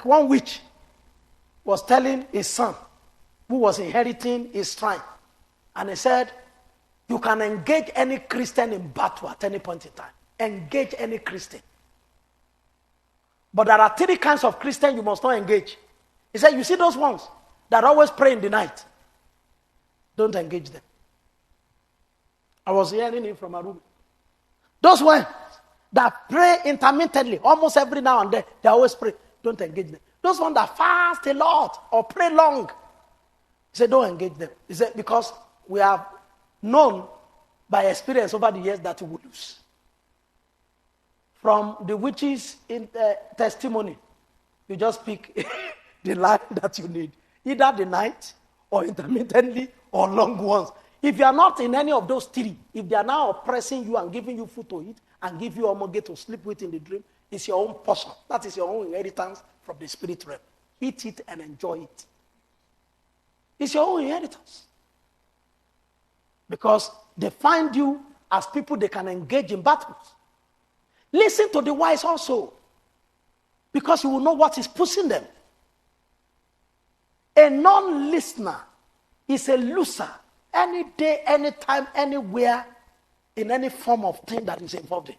One witch was telling his son, who was inheriting his shrine, and he said, you can engage any Christian in battle at any point in time. Engage any Christian. But there are 3 kinds of Christians you must not engage. He said, you see those ones that always pray in the night? Don't engage them. I was hearing him from a room. Those ones that pray intermittently, almost every now and then, they always pray. Don't engage them. Those ones that fast a lot or pray long, he said, don't engage them. He said, because we have known by experience over the years that we will lose. From the witches in testimony, you just pick the line that you need. Either the night, or intermittently, or long ones. If you are not in any of those 3, if they are now oppressing you and giving you food to eat, and give you a mortgage to sleep with in the dream, it's your own portion. That is your own inheritance from the spirit realm. Eat it and enjoy it. It's your own inheritance. Because they find you as people they can engage in battles. Listen to the wise also, because you will know what is pushing them. A non-listener is a loser any day, anytime, anywhere, in any form of thing that is involved in.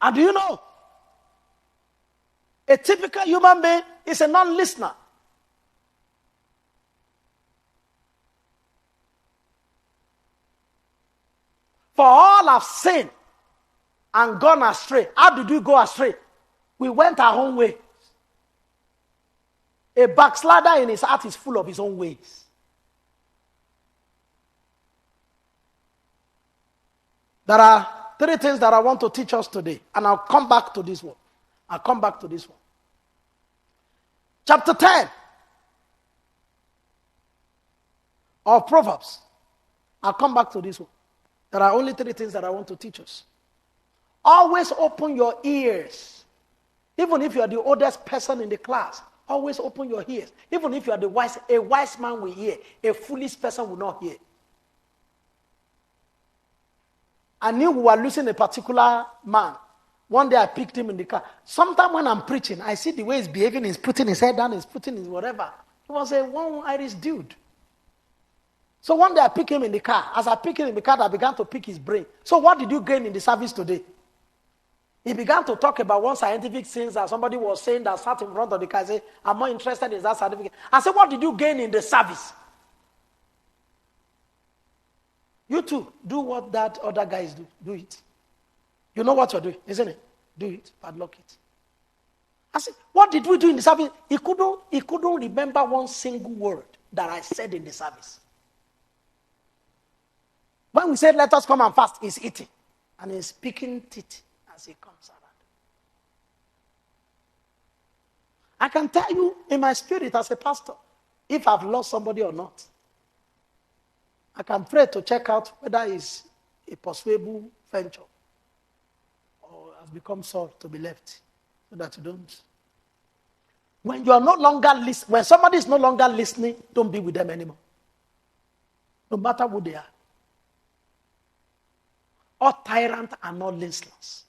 And do you know, a typical human being is a non-listener. For all have sinned and gone astray. How did we go astray? We went our own way. A backslider in his heart is full of his own ways. There are 3 things that I want to teach us today, and I'll come back to this one. Chapter 10 of Proverbs. I'll come back to this one. There are only 3 things that I want to teach us. Always open your ears. Even if you are the oldest person in the class, always open your ears. Even if you are the wise, a wise man will hear. A foolish person will not hear. I knew we were losing a particular man. One day I picked him in the car. Sometimes when I'm preaching, I see the way he's behaving. He's putting his head down. He's putting his whatever. He was a one Irish dude. So one day I picked him in the car. As I picked him in the car, I began to pick his brain. So what did you gain in the service today? He began to talk about one scientific thing that somebody was saying that sat in front of the car. I said, I'm more interested in that certificate. I said, what did you gain in the service? You too, do what that other guys do. Do it. You know what you're doing, isn't it? Do it, padlock it. I said, what did we do in the service? He couldn't remember one single word that I said in the service. When we said, let us come and fast, he's eating. And he's picking teeth as he comes around. I can tell you in my spirit as a pastor, if I've lost somebody or not. I can pray to check out whether it's a persuadable venture or has become salt to be left, so that you don't. When you are no longer listening, when somebody is no longer listening, don't be with them anymore. No matter who they are. All tyrants are not listeners.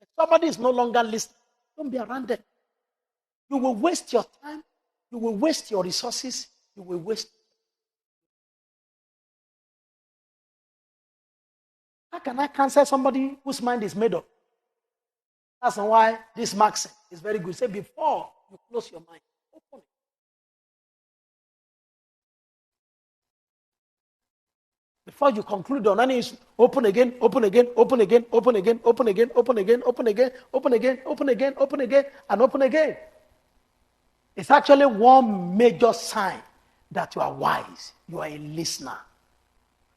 If somebody is no longer listening, don't be around them. You will waste your time. You will waste your resources. You will waste. How can I cancel somebody whose mind is made up? That's why this maxim is very good. Say, before you close your mind, open it. Before you conclude on any issue, open again, open again, open again, open again, open again, open again, open again, open again, open again, open again, and open again. It's actually one major sign that you are wise. You are a listener.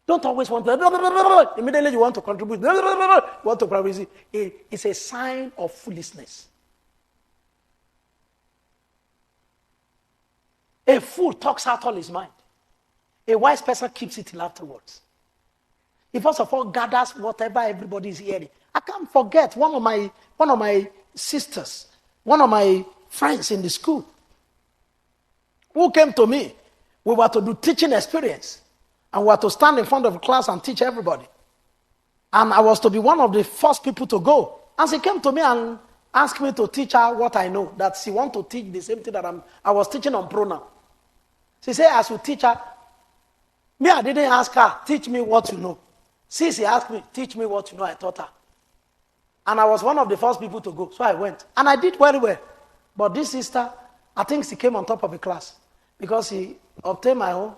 Don't always want to, immediately you want to contribute, you want to privacy. It's a sign of foolishness. A fool talks out all his mind. A wise person keeps it till afterwards. He first of all gathers whatever everybody is hearing. I can't forget one of my sisters, one of my friends in the school, who came to me. We were to do teaching experience. And we had to stand in front of the class and teach everybody. And I was to be one of the first people to go. And she came to me and asked me to teach her what I know, that she want to teach the same thing that I was teaching on pronoun. She said, as you teach her, me, I didn't ask her, teach me what you know. She asked me, teach me what you know, I taught her. And I was one of the first people to go, so I went. And I did very well. But this sister, I think she came on top of the class because she obtained my own,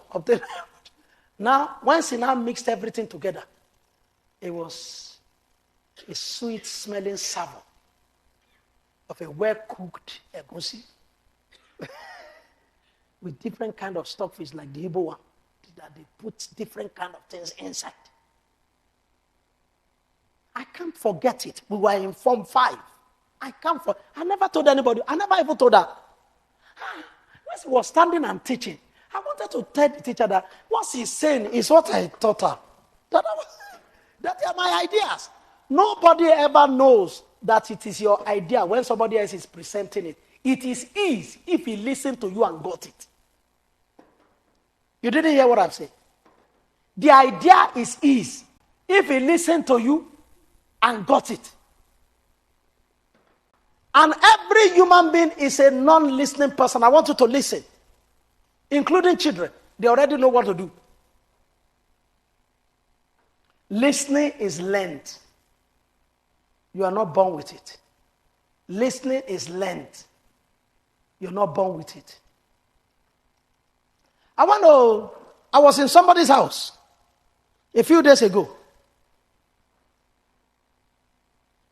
Now, when she now mixed everything together, it was a sweet-smelling savour of a well-cooked egusi with different kind of stockfish like the Igbo one, that they put different kind of things inside. I can't forget it. We were in Form 5. I never told anybody. I never even told her. When she was standing and teaching, I wanted to tell the teacher that what she's saying is what I taught her. That are my ideas. Nobody ever knows that it is your idea when somebody else is presenting it. It is easy if he listened to you and got it. You didn't hear what I'm saying? The idea is easy if he listened to you and got it. And every human being is a non-listening person. I want you to listen, including children. They already know what to do. Listening is learned. You are not born with it. Listening is learned. You're not born with it. I was in somebody's house a few days ago.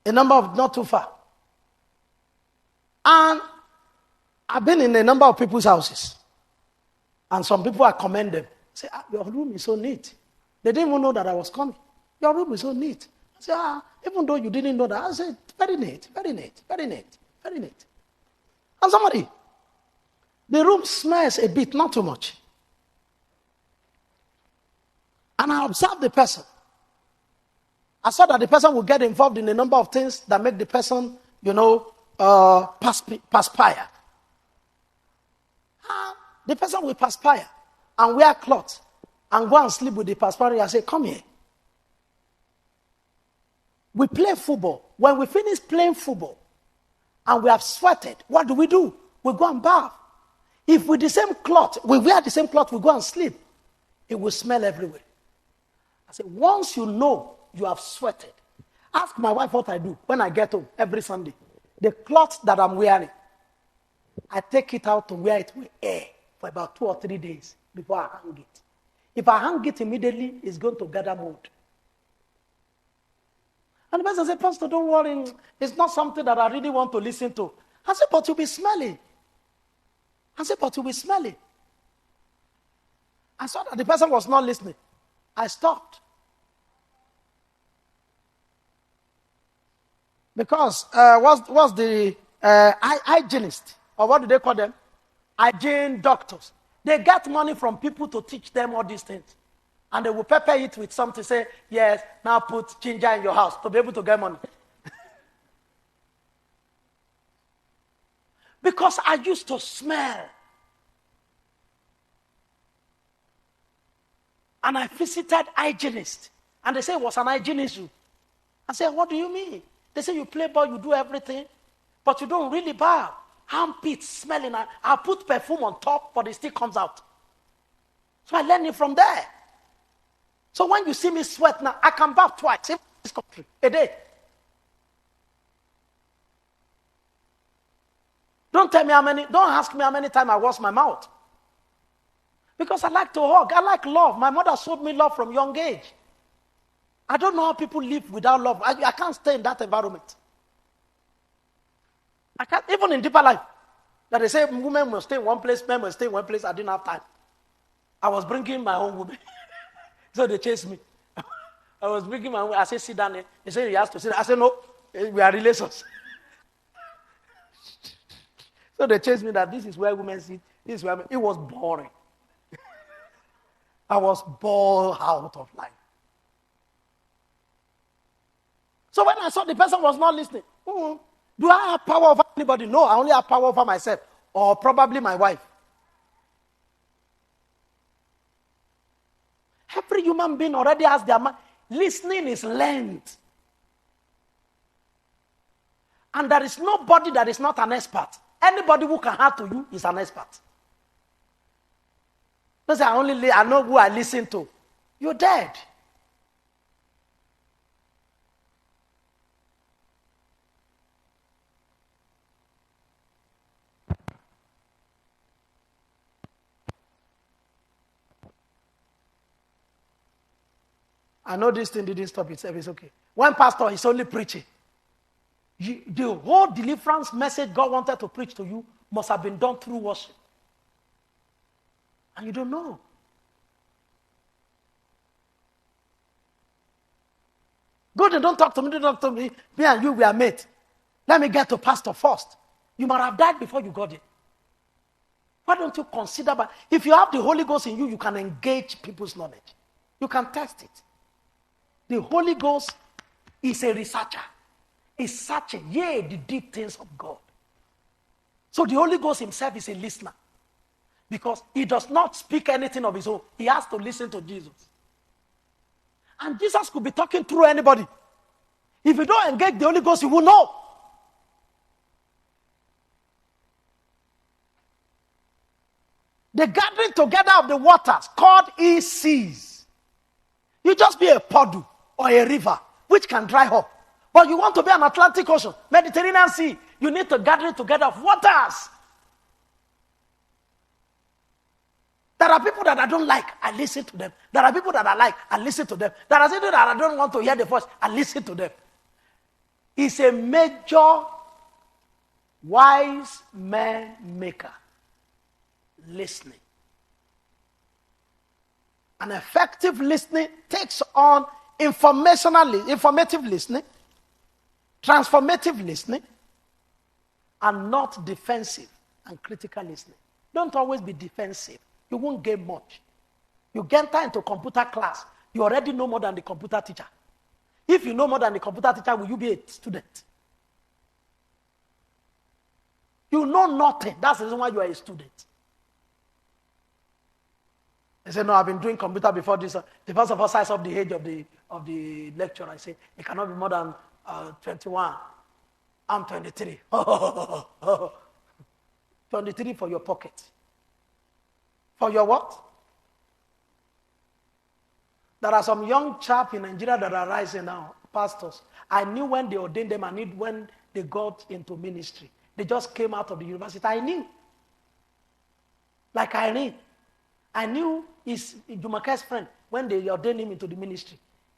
Not too far. And I've been in a number of people's houses. And some people, I commend them. Say, your room is so neat. They didn't even know that I was coming. Your room is so neat. I said, even though you didn't know that, I said, very neat, very neat, very neat, very neat. And the room smells a bit, not too much. And I observed the person. I saw that the person would get involved in a number of things that make the person, perspire. The person will perspire and wear clothes and go and sleep with the perspiring. I say, come here. We play football. When we finish playing football and we have sweated, what do? We go and bath. If with the same cloth, we wear the same cloth, we go and sleep, it will smell everywhere. I say, once you know you have sweated, ask my wife what I do when I get home every Sunday. The cloth that I'm wearing, I take it out to wear it with air for about 2 or 3 days before I hang it. If I hang it immediately, it's going to gather mold. And the person said, Pastor, don't worry. It's not something that I really want to listen to. I said, but you'll be smelly. I saw that the person was not listening. I stopped. Because what's the hygienist, or what do they call them? Hygiene doctors. They get money from people to teach them all these things. And they will pepper it with something, say, yes, now put ginger in your house to be able to get money. Because I used to smell. And I visited hygienist. And they say it was an hygienist. I said, what do you mean? They say you play ball, you do everything, but you don't really bath. Armpits smelling. I put perfume on top, but it still comes out. So I learned it from there. So when you see me sweat now, I can bath twice in this country a day. Don't ask me how many times I wash my mouth. Because I like to hug. I like love. My mother showed me love from young age. I don't know how people live without love. I can't stay in that environment. I can't, even in deeper life. That they say women must stay in one place, men must stay in one place. I didn't have time. I was bringing my own woman. So they chased me. I was bringing my own. I said, sit down there. They said, you have to sit down. I said, no, we are relations. So they chased me that this is where women sit. This is where it was boring. I was bored out of life. So when I saw the person was not listening, do I have power over anybody? No, I only have power over myself, or probably my wife. Every human being already has their mind. Listening is learned. And there is nobody that is not an expert. Anybody who can add to you is an expert. Don't say, I know who I listen to. You're dead. I know this thing didn't stop itself. It's okay. One pastor is only preaching. The whole deliverance message God wanted to preach to you must have been done through worship. And you don't know. Go and don't talk to me, don't talk to me. Me and you, we are mates. Let me get to pastor first. You might have died before you got it. Why don't you consider, but if you have the Holy Ghost in you, you can engage people's knowledge. You can test it. The Holy Ghost is a researcher. He's searching, the deep things of God. So the Holy Ghost himself is a listener. Because he does not speak anything of his own. He has to listen to Jesus. And Jesus could be talking through anybody. If you don't engage the Holy Ghost, you will know. The gathering together of the waters called seas. You just be a puddle or a river which can dry up. But you want to be an Atlantic Ocean, Mediterranean Sea, you need to gather together of waters. There are people that I don't like, I listen to them. There are people that I like, I listen to them. There are people that I don't want to hear the voice, I listen to them. It's a major wise man maker. Listening. An effective listening takes on informative listening, transformative listening, and not defensive and critical listening. Don't always be defensive. You won't gain much. You enter into computer class, you already know more than the computer teacher. If you know more than the computer teacher, will you be a student? You know nothing. That's the reason why you are a student. I said, no, I've been doing computer before this. The first of all, size up the age of the lecture. I say, it cannot be more than 21. I'm 23. 23 for your pocket. For your what? There are some young chaps in Nigeria that are rising now, pastors. I knew when they ordained them, I knew when they got into ministry. They just came out of the university. I knew. Like Irene. I knew Jumake's friend when they ordained him into the ministry.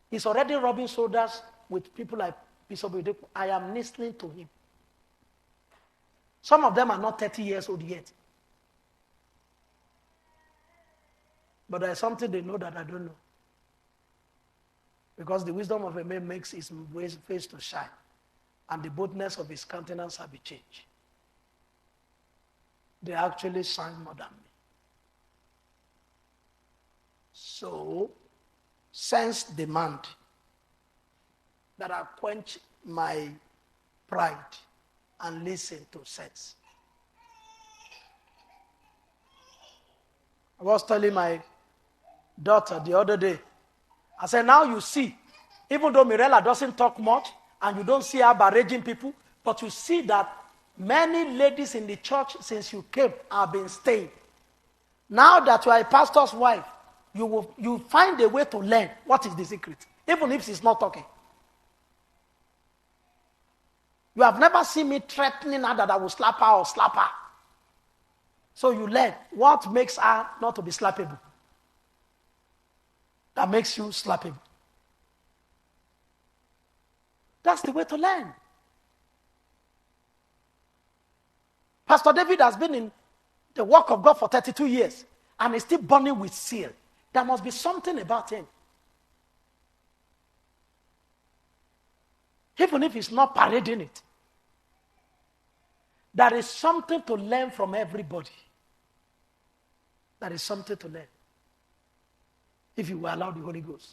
He's already rubbing shoulders with people like Bishop Oyedepo. I am listening to him. Some of them are not 30 years old yet. But there's something they know that I don't know. Because the wisdom of a man makes his face to shine, and the boldness of his countenance shall be changed. They actually shine more than me. So, sense demand that I quench my pride and listen to sense. I was telling my daughter the other day, I said, now you see, even though Mirella doesn't talk much and you don't see her barraging people, but you see that many ladies in the church since you came have been staying. Now that you are a pastor's wife, you find a way to learn what is the secret, even if she's not talking. You have never seen me threatening her that I will slap her or slap her. So you learn what makes her not to be slappable. That makes you slappable. That's the way to learn. Pastor David has been in the work of God for 32 years and is still burning with zeal. There must be something about him. Even if he's not parading it. There is something to learn from everybody. There is something to learn. If you will allow the Holy Ghost.